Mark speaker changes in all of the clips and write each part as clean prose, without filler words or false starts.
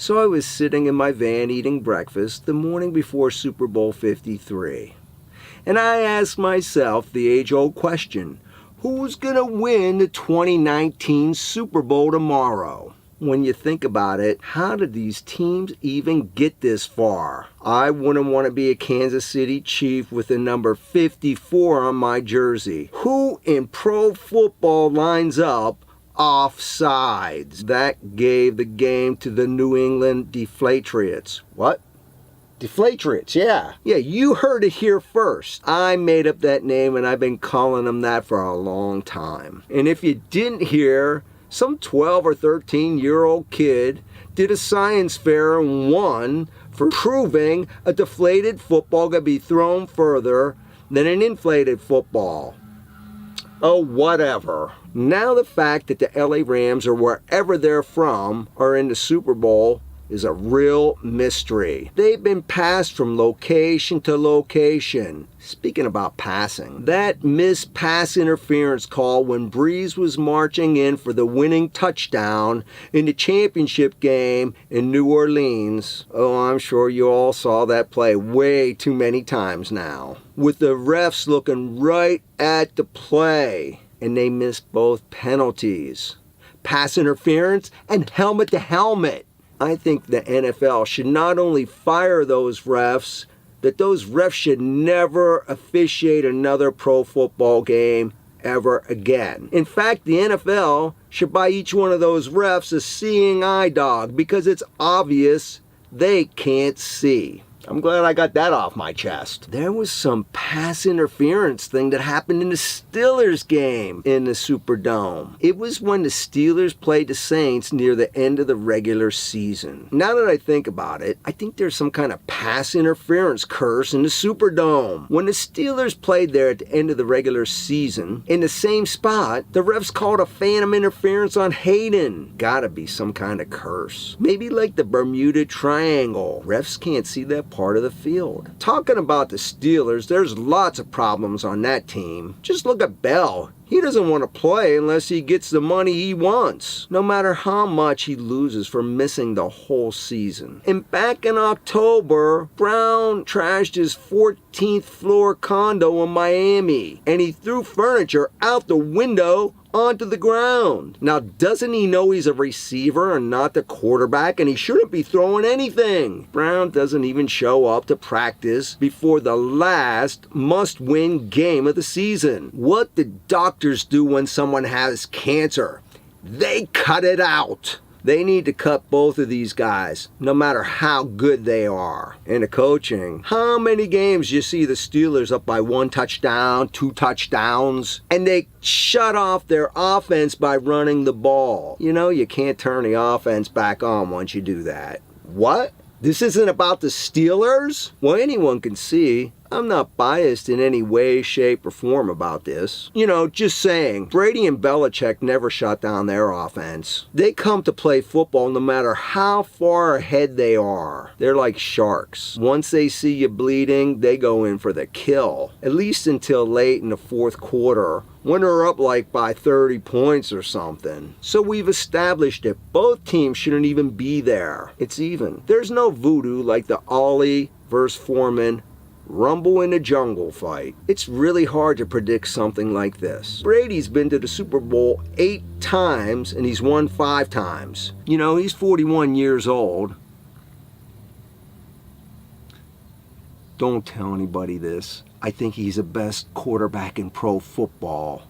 Speaker 1: So I was sitting in my van eating breakfast the morning before Super Bowl 53. And I asked myself the age-old question, who's going to win the 2019 Super Bowl tomorrow? When you think about it, how did these teams even get this far? I wouldn't want to be a Kansas City Chief with the number 54 on my jersey. Who in pro football lines up offsides? That gave the game to the New England Patriots. What? Patriots, yeah. Yeah, you heard it here first. I made up that name and I've been calling them that for a long time. And if you didn't hear, some 12 or 13-year-old kid did a science fair and won for proving a deflated football could be thrown further than an inflated football. Oh, whatever. Now the fact that the LA Rams or wherever they're from are in the Super Bowl is a real mystery. They've been passed from location to location. Speaking about passing, that missed pass interference call when Breeze was marching in for the winning touchdown in the championship game in New Orleans. Oh, I'm sure you all saw that play way too many times now. With the refs looking right at the play, and they missed both penalties. Pass interference and helmet to helmet. I think the NFL should not only fire those refs, that those refs should never officiate another pro football game ever again. In fact, the NFL should buy each one of those refs a seeing eye dog because it's obvious they can't see. I'm glad I got that off my chest. There was some pass interference thing that happened in the Steelers game in the Superdome. It was when the Steelers played the Saints near the end of the regular season. Now that I think about it, I think there's some kind of pass interference curse in the Superdome. When the Steelers played there at the end of the regular season, in the same spot, the refs called a phantom interference on Hayden. Gotta be some kind of curse. Maybe like the Bermuda Triangle. Refs can't see that part of the field. Talking about the Steelers, there's lots of problems on that team. Just look at Bell. He doesn't want to play unless he gets the money he wants, no matter how much he loses for missing the whole season. And back in October, Brown trashed his 14th floor condo in Miami, and he threw furniture out the window onto the ground. Now, doesn't he know he's a receiver and not the quarterback, and he shouldn't be throwing anything? Brown doesn't even show up to practice before the last must-win game of the season. What did doctors do when someone has cancer? They cut it out. They need to cut both of these guys, no matter how good they are. And the coaching, how many games you see the Steelers up by 1 touchdown, 2 touchdowns, and they shut off their offense by running the ball? You know, you can't turn the offense back on once you do that. What? This isn't about the Steelers? Well, anyone can see I'm not biased in any way, shape, or form about this. You know, just saying, Brady and Belichick never shut down their offense. They come to play football no matter how far ahead they are. They're like sharks. Once they see you bleeding, they go in for the kill. At least until late in the fourth quarter, when they're up like by 30 points or something. So we've established that both teams shouldn't even be there. It's even. There's no voodoo like the Ollie versus Foreman Rumble in the Jungle fight. It's really hard to predict something like this. Brady's been to the Super Bowl 8 times and he's won 5 times. You know, he's 41 years old. Don't tell anybody this. I think he's the best quarterback in pro football.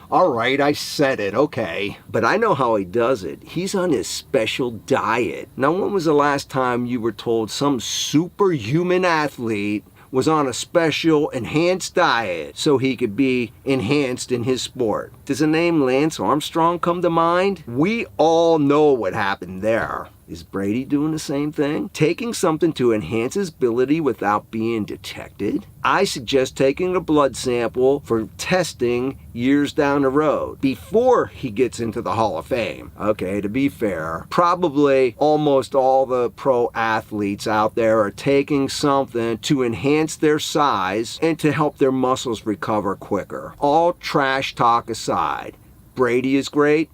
Speaker 1: All right, I said it, okay. But I know how he does it. He's on his special diet. Now, when was the last time you were told some superhuman athlete was on a special enhanced diet so he could be enhanced in his sport? Does the name Lance Armstrong come to mind? We all know what happened there. Is Brady doing the same thing? Taking something to enhance his ability without being detected? I suggest taking a blood sample for testing years down the road before he gets into the Hall of Fame. Okay, to be fair, probably almost all the pro athletes out there are taking something to enhance their size and to help their muscles recover quicker. All trash talk aside, Brady is great,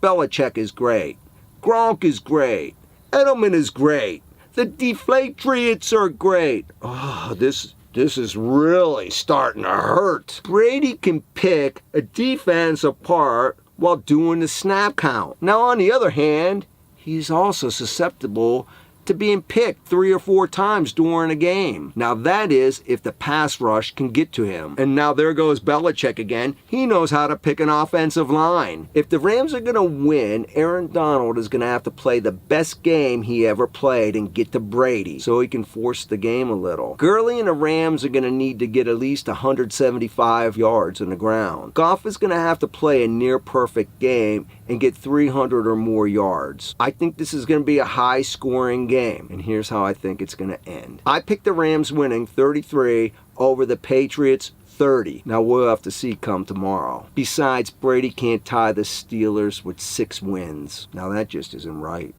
Speaker 1: Belichick is great, Gronk is great, Edelman is great. The Deflatriots are great. Oh, this is really starting to hurt. Brady can pick a defense apart while doing the snap count. Now, on the other hand, he's also susceptible to being picked 3 or 4 times during a game. Now that is if the pass rush can get to him. And now there goes Belichick again. He knows how to pick an offensive line. If the Rams are going to win, Aaron Donald is going to have to play the best game he ever played and get to Brady so he can force the game a little. Gurley and the Rams are going to need to get at least 175 yards on the ground. Goff is going to have to play a near perfect game and get 300 or more yards. I think this is going to be a high scoring game, and here's how I think it's going to end. I picked the Rams winning 33 over the Patriots 30. Now we'll have to see come tomorrow. Besides, Brady can't tie the Steelers with 6 wins. Now that just isn't right.